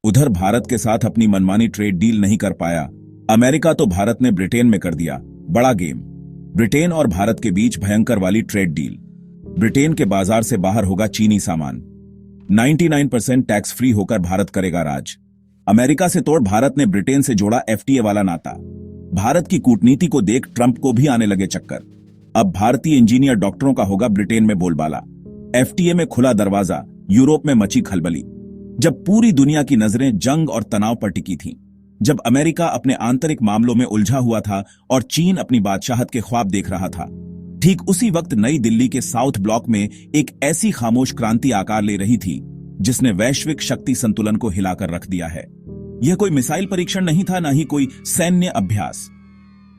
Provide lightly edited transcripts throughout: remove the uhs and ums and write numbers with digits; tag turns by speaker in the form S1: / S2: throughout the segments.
S1: उधर भारत के साथ अपनी मनमानी ट्रेड डील नहीं कर पाया अमेरिका, तो भारत ने ब्रिटेन में कर दिया बड़ा गेम। ब्रिटेन और भारत के बीच भयंकर वाली ट्रेड डील। ब्रिटेन के बाजार से बाहर होगा चीनी सामान। 99% टैक्स फ्री होकर भारत करेगा राज। अमेरिका से तोड़ भारत ने ब्रिटेन से जोड़ा एफटीए वाला नाता। भारत की कूटनीति को देख ट्रंप को भी आने लगे चक्कर। अब भारतीय इंजीनियर डॉक्टरों का होगा ब्रिटेन में बोलबाला। एफटीए में खुला दरवाजा, यूरोप में मची खलबली। जब पूरी दुनिया की नजरें जंग और तनाव पर टिकी थीं, जब अमेरिका अपने आंतरिक मामलों में उलझा हुआ था और चीन अपनी बादशाहत के ख्वाब देख रहा था, ठीक उसी वक्त नई दिल्ली के साउथ ब्लॉक में एक ऐसी खामोश क्रांति आकार ले रही थी जिसने वैश्विक शक्ति संतुलन को हिलाकर रख दिया है। यह कोई मिसाइल परीक्षण नहीं था, न ही कोई सैन्य अभ्यास।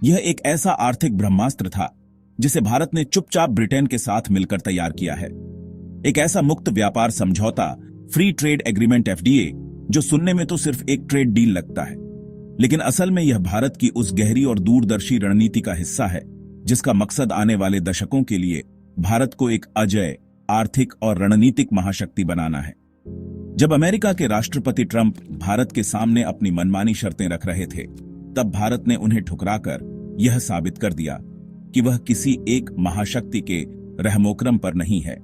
S1: यह एक ऐसा आर्थिक ब्रह्मास्त्र था जिसे भारत ने चुपचाप ब्रिटेन के साथ मिलकर तैयार किया है। एक ऐसा मुक्त व्यापार समझौता, फ्री ट्रेड एग्रीमेंट एफडीए, जो सुनने में तो सिर्फ एक ट्रेड डील लगता है, लेकिन असल में यह भारत की उस गहरी और दूरदर्शी रणनीति का हिस्सा है जिसका मकसद आने वाले दशकों के लिए भारत को एक अजेय आर्थिक और रणनीतिक महाशक्ति बनाना है। जब अमेरिका के राष्ट्रपति ट्रंप भारत के सामने अपनी मनमानी शर्तें रख रहे थे, तब भारत ने उन्हें ठुकराकर यह साबित कर दिया कि वह किसी एक महाशक्ति के रहमोकरम पर नहीं है।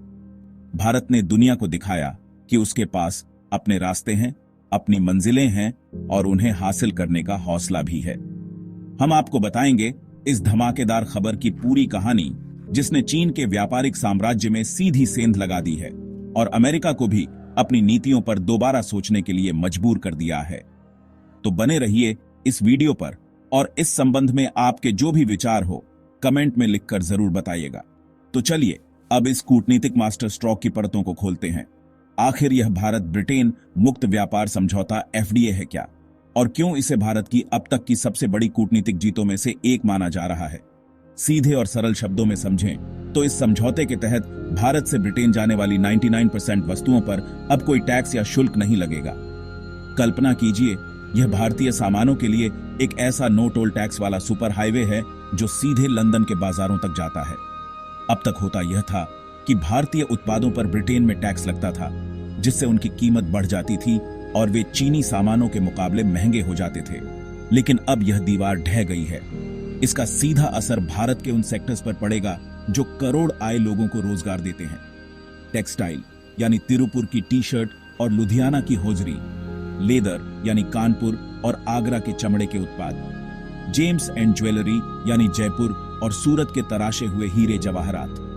S1: भारत ने दुनिया को दिखाया कि उसके पास अपने रास्ते हैं, अपनी मंजिलें हैं और उन्हें हासिल करने का हौसला भी है। हम आपको बताएंगे इस धमाकेदार खबर की पूरी कहानी, जिसने चीन के व्यापारिक साम्राज्य में सीधी सेंध लगा दी है और अमेरिका को भी अपनी नीतियों पर दोबारा सोचने के लिए मजबूर कर दिया है। तो बने रहिए इस वीडियो पर और इस संबंध में आपके जो भी विचार हो कमेंट में लिखकर जरूर बताइएगा। तो चलिए अब इस कूटनीतिक मास्टर स्ट्रोक की परतों को खोलते हैं। आखिर यह भारत ब्रिटेन मुक्त व्यापार समझौता एफडीए है क्या, और क्यों इसे भारत की अब तक की सबसे बड़ी कूटनीतिक जीतों में से एक माना जा रहा है? सीधे और सरल शब्दों में समझें तो इस समझौते के तहत भारत से ब्रिटेन जाने वाली 99% वस्तुओं पर अब कोई टैक्स या शुल्क नहीं लगेगा। कल्पना कीजिए, यह भारतीय सामानों के लिए एक ऐसा नो टोल टैक्स वाला सुपर हाईवे है जो सीधे लंदन के बाजारों तक जाता है। अब तक होता यह था कि भारतीय उत्पादों पर ब्रिटेन में टैक्स लगता था, जिससे उनकी कीमत बढ़ जाती थी और वे चीनी सामानों के मुकाबले महंगे हो जाते थे। लेकिन अब यह दीवार ढह गई है। इसका सीधा असर भारत के उन सेक्टर्स पर पड़ेगा जो करोड़ आए लोगों को रोजगार देते हैं। टेक्सटाइल यानी तिरुपुर की टी शर्ट और लुधियाना की होजरी, लेदर यानी कानपुर और आगरा के चमड़े के उत्पाद, जेम्स एंड ज्वेलरी यानी जयपुर और सूरत के तराशे हुए हीरे जवाहरात,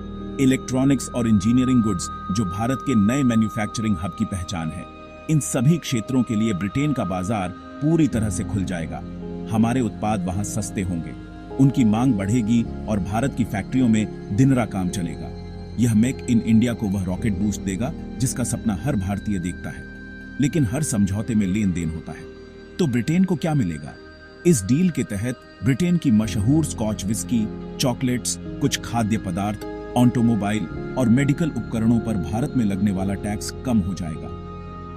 S1: इलेक्ट्रॉनिक्स और इंजीनियरिंग गुड्स जो भारत के नए मैन्युफैक्चरिंग हब की पहचान है। इन सभी क्षेत्रों के लिए ब्रिटेन का बाजार पूरी तरह से खुल जाएगा। हमारे उत्पाद वहां सस्ते होंगे, उनकी मांग बढ़ेगी और भारत की फैक्ट्रियों में दिन रात काम चलेगा। यह मेक इन इंडिया को वह रॉकेट बूस्ट देगा जिसका सपना हर भारतीय देखता है। लेकिन हर समझौते में लेन देन होता है, तो ब्रिटेन को क्या मिलेगा? इस डील के तहत ब्रिटेन की मशहूर स्कॉच विस्की, चॉकलेट्स, कुछ खाद्य पदार्थ, ऑटोमोबाइल और मेडिकल उपकरणों पर भारत में लगने वाला टैक्स कम हो जाएगा।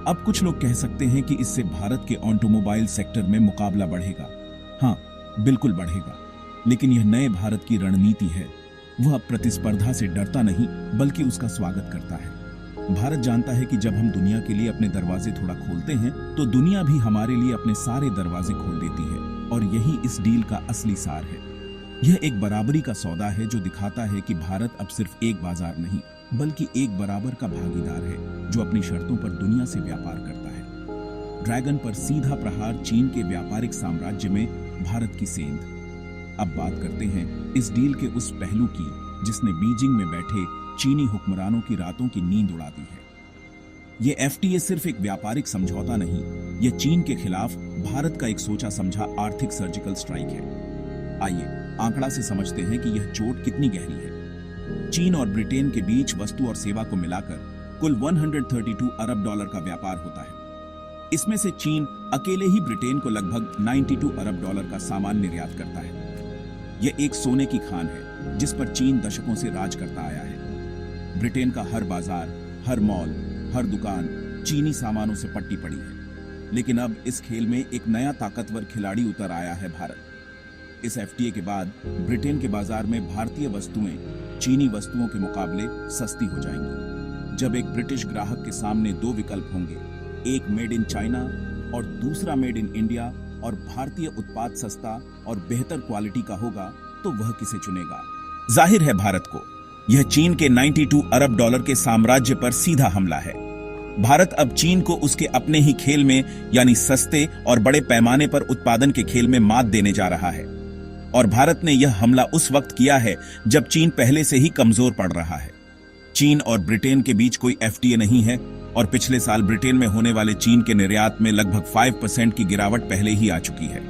S1: अब कुछ लोग कह सकते हैं कि इससे भारत के ऑटोमोबाइल सेक्टर में मुकाबला बढ़ेगा। हाँ, बिल्कुल बढ़ेगा, लेकिन यह नए भारत की रणनीति है। वह अब प्रतिस्पर्धा से डरता नहीं बल्कि उसका स्वागत करता है। भारत जानता है कि जब हम दुनिया के लिए अपने दरवाजे थोड़ा खोलते हैं तो दुनिया भी हमारे लिए अपने सारे दरवाजे खोल देती है, और यही इस डील का असली सार है। यह एक बराबरी का सौदा है जो दिखाता है कि भारत अब सिर्फ एक बाजार नहीं बल्कि एक बराबर का भागीदार है जो अपनी शर्तों पर दुनिया से व्यापार करता है। ड्रैगन पर सीधा प्रहार चीन के व्यापारिक साम्राज्य में भारत की सेंध। अब बात करते हैं इस डील के उस पहलू की जिसने बीजिंग में बैठे चीनी हुक्मरानों की रातों की नींद उड़ा दी है। यह एफटीए सिर्फ एक व्यापारिक समझौता नहीं, यह चीन के खिलाफ भारत का एक सोचा समझा आर्थिक सर्जिकल स्ट्राइक है। आइए आंकड़ा से समझते हैं कि यह चोट कितनी गहरी है। चीन और ब्रिटेन के बीच वस्तु और सेवा को मिलाकर कुल 132 अरब डॉलर का व्यापार होता है। इसमें से चीन अकेले ही ब्रिटेन को लगभग 92 अरब डॉलर का सामान निर्यात करता है। यह एक सोने की खान है जिस पर चीन दशकों से राज करता आया है। ब्रिटेन का हर बाजार, हर मॉल, हर दुकान चीनी सामानों से पट्टी पड़ी है। लेकिन अब इस खेल में एक नया ताकतवर खिलाड़ी उतर आया है, भारत। इस एफटीए के बाद ब्रिटेन के बाजार में भारतीय वस्तुएं चीनी वस्तुओं के मुकाबले सस्ती हो जाएंगी। जब एक ब्रिटिश ग्राहक के सामने दो विकल्प होंगे, एक मेड इन चाइना और दूसरा मेड इन इंडिया और भारतीय उत्पाद सस्ता और बेहतर क्वालिटी का होगा तो वह किसे चुनेगा? जाहिर है भारत को। यह चीन के 92 अरब डॉलर के साम्राज्य पर सीधा हमला है। भारत अब चीन को उसके अपने ही खेल में यानी सस्ते और बड़े पैमाने पर उत्पादन के खेल में मात देने जा रहा है। और भारत ने यह हमला उस वक्त किया है जब चीन पहले से ही कमजोर पड़ रहा है। चीन और ब्रिटेन के बीच कोई एफटीए नहीं है और पिछले साल ब्रिटेन में होने वाले चीन के निर्यात में लगभग 5% की गिरावट पहले ही आ चुकी है।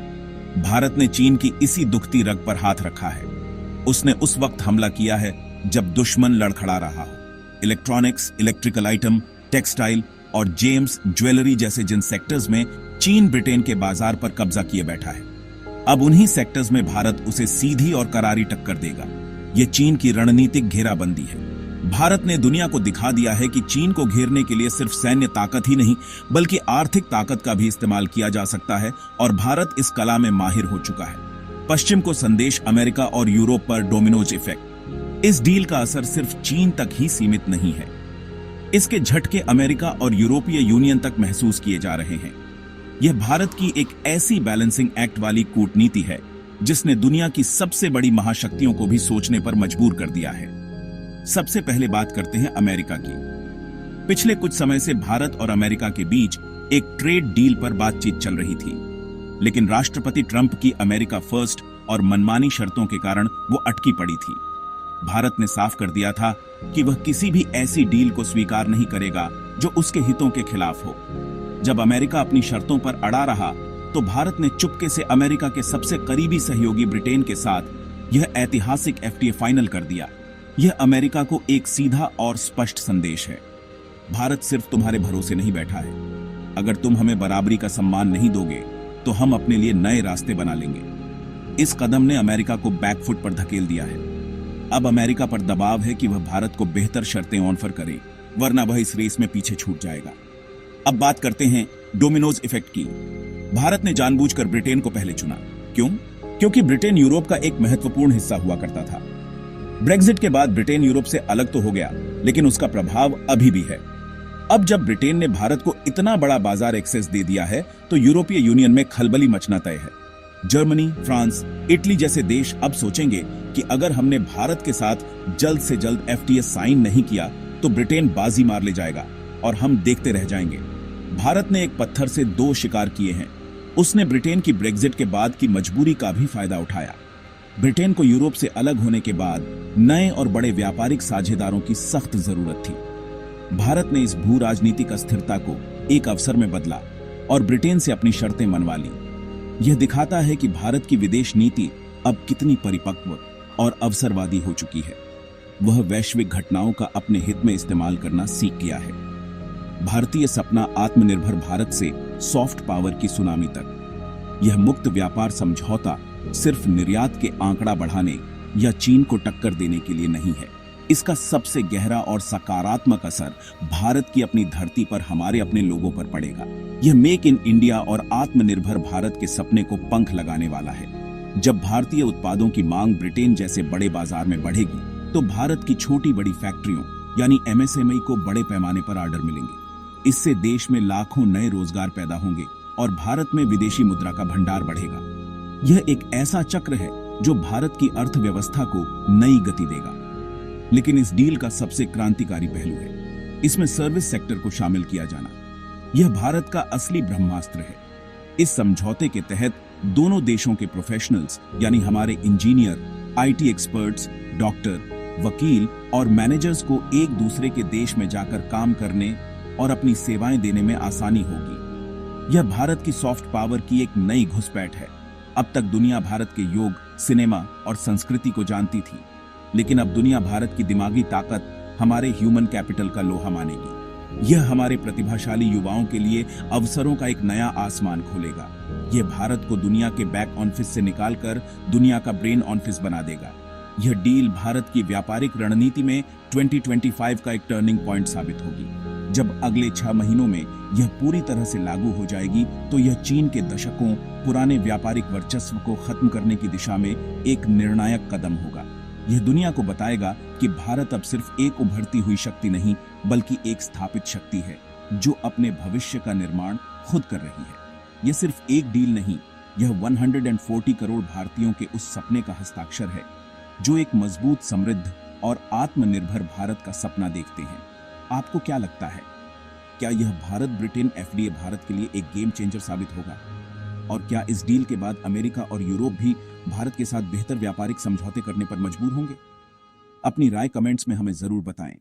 S1: भारत ने चीन की इसी दुखती रग पर हाथ रखा है। उसने उस वक्त हमला किया है जब दुश्मन लड़खड़ा रहा हो। इलेक्ट्रॉनिक्स, इलेक्ट्रिकल आइटम, टेक्सटाइल और जेम्स ज्वेलरी जैसे जिन सेक्टर्स में चीन ब्रिटेन के बाजार पर कब्जा किए बैठा है, अब उन्हीं सेक्टर्स में भारत उसे सीधी और करारी टक्कर देगा। यह चीन की रणनीतिक घेराबंदी है। भारत ने दुनिया को दिखा दिया है कि चीन को घेरने के लिए सिर्फ सैन्य ताकत ही नहीं बल्कि आर्थिक ताकत का भी इस्तेमाल किया जा सकता है और भारत इस कला में माहिर हो चुका है। पश्चिम को संदेश अमेरिका और यूरोप पर डोमिनोज इफेक्ट। इस डील का असर सिर्फ चीन तक ही सीमित नहीं है। इसके झटके अमेरिका और यूरोपीय यूनियन तक महसूस किए जा रहे हैं। यह भारत की एक ऐसी बैलेंसिंग एक्ट वाली कूटनीति है जिसने दुनिया की सबसे बड़ी महाशक्तियों को भी सोचने पर मजबूर कर दिया है। सबसे पहले बात करते हैं अमेरिका की। पिछले कुछ समय से भारत और अमेरिका के बीच एक ट्रेड डील पर बातचीत चल रही थी, लेकिन राष्ट्रपति ट्रंप की अमेरिका फर्स्ट और मनमानी शर्तों के कारण वो अटकी पड़ी थी। भारत ने साफ कर दिया था कि वह किसी भी ऐसी डील को स्वीकार नहीं करेगा जो उसके हितों के खिलाफ हो। जब अमेरिका अपनी शर्तों पर अड़ा रहा तो भारत ने चुपके से अमेरिका के सबसे करीबी सहयोगी ब्रिटेन के साथ यह ऐतिहासिक एफटीए फाइनल कर दिया। यह अमेरिका को एक सीधा और स्पष्ट संदेश है। भारत सिर्फ तुम्हारे भरोसे नहीं बैठा है। अगर तुम हमें बराबरी का सम्मान नहीं दोगे तो हम अपने लिए नए रास्ते बना लेंगे। इस कदम ने अमेरिका को बैकफुट पर धकेल दिया है। अब अमेरिका पर दबाव है कि वह भारत को बेहतर शर्तें ऑफर करे, वरना वह इस रेस में पीछे छूट जाएगा। अब बात करते हैं डोमिनोज इफेक्ट की। भारत ने जानबूझकर ब्रिटेन को पहले चुना। क्यों? क्योंकि ब्रिटेन यूरोप का एक महत्वपूर्ण हिस्सा हुआ करता था। ब्रेक्जिट के बाद ब्रिटेन यूरोप से अलग तो हो गया, लेकिन उसका प्रभाव अभी भी है। अब जब ब्रिटेन ने भारत को इतना बड़ा बाजार एक्सेस दे दिया है तो यूरोपीय यूनियन में खलबली मचना तय है। जर्मनी, फ्रांस, इटली जैसे देश अब सोचेंगे कि अगर हमने भारत के साथ जल्द से जल्द एफटीए साइन नहीं किया तो ब्रिटेन बाजी मार ले जाएगा और हम देखते रह जाएंगे। भारत ने एक पत्थर से दो शिकार किए हैं। उसने ब्रिटेन की ब्रेक्जिट के बाद की मजबूरी का भी फायदा उठाया। ब्रिटेन को यूरोप से अलग होने के बाद नए और बड़े व्यापारिक साझेदारों की सख्त जरूरत थी। भारत ने इस भू राजनीतिक अस्थिरता को एक अवसर में बदला और ब्रिटेन से अपनी शर्तें मनवा ली। यह दिखाता है कि भारत की विदेश नीति अब कितनी परिपक्व और अवसरवादी हो चुकी है। वह वैश्विक घटनाओं का अपने हित में इस्तेमाल करना सीख गया है। भारतीय सपना आत्मनिर्भर भारत से सॉफ्ट पावर की सुनामी तक। यह मुक्त व्यापार समझौता सिर्फ निर्यात के आंकड़ा बढ़ाने या चीन को टक्कर देने के लिए नहीं है। इसका सबसे गहरा और सकारात्मक असर भारत की अपनी धरती पर हमारे अपने लोगों पर पड़ेगा। यह मेक इन इंडिया और आत्मनिर्भर भारत के सपने को पंख लगाने वाला है। जब भारतीय उत्पादों की मांग ब्रिटेन जैसे बड़े बाजार में बढ़ेगी तो भारत की छोटी बड़ी फैक्ट्रियों यानी एमएसएमई को बड़े पैमाने पर ऑर्डर मिलेंगे। इससे देश में लाखों नए रोजगार पैदा होंगे और भारत में विदेशी मुद्रा का भंडार बढ़ेगा। यह एक ऐसा चक्र है जो भारत की अर्थव्यवस्था को नई गति देगा। लेकिन इस डील का सबसे क्रांतिकारी पहलू है इसमें सर्विस सेक्टर को शामिल किया जाना। यह भारत का असली ब्रह्मास्त्र है। इस समझौते के तहत दोनों देशों के प्रोफेशनल्स यानी हमारे इंजीनियर, आईटी एक्सपर्ट्स, डॉक्टर, वकील और मैनेजर्स को एक दूसरे के देश में जाकर काम करने और अपनी सेवाएं देने में आसानी होगी। यह भारत की सॉफ्ट पावर की एक नई घुसपैठ है। अब तक दुनिया भारत के योग, सिनेमा और संस्कृति को जानती थी, लेकिन अब दुनिया भारत की दिमागी ताकत, हमारे ह्यूमन कैपिटल का लोहा मानेगी। यह हमारे प्रतिभाशाली युवाओं के लिए अवसरों का एक नया आसमान खोलेगा। यह भारत को दुनिया के बैक ऑफिस से निकालकर दुनिया का ब्रेन ऑफिस बना देगा। यह डील भारत की व्यापारिक रणनीति में 2025 का एक टर्निंग पॉइंट साबित होगी। जब अगले 6 महीनों में यह पूरी तरह से लागू हो जाएगी तो यह चीन के दशकों पुराने व्यापारिक वर्चस्व को खत्म करने की दिशा में एक निर्णायक कदम होगा। यह दुनिया को बताएगा कि भारत अब सिर्फ एक उभरती हुई शक्ति नहीं बल्कि एक स्थापित शक्ति है जो अपने भविष्य का निर्माण खुद कर रही है। यह सिर्फ एक डील नहीं, यह 140 करोड़ भारतीयों के उस सपने का हस्ताक्षर है जो एक मजबूत, समृद्ध और आत्मनिर्भर भारत का सपना देखते हैं। आपको क्या लगता है? क्या यह भारत ब्रिटेन एफडीए भारत के लिए एक गेम चेंजर साबित होगा? और क्या इस डील के बाद अमेरिका और यूरोप भी भारत के साथ बेहतर व्यापारिक समझौते करने पर मजबूर होंगे? अपनी राय कमेंट्स में हमें जरूर बताएं।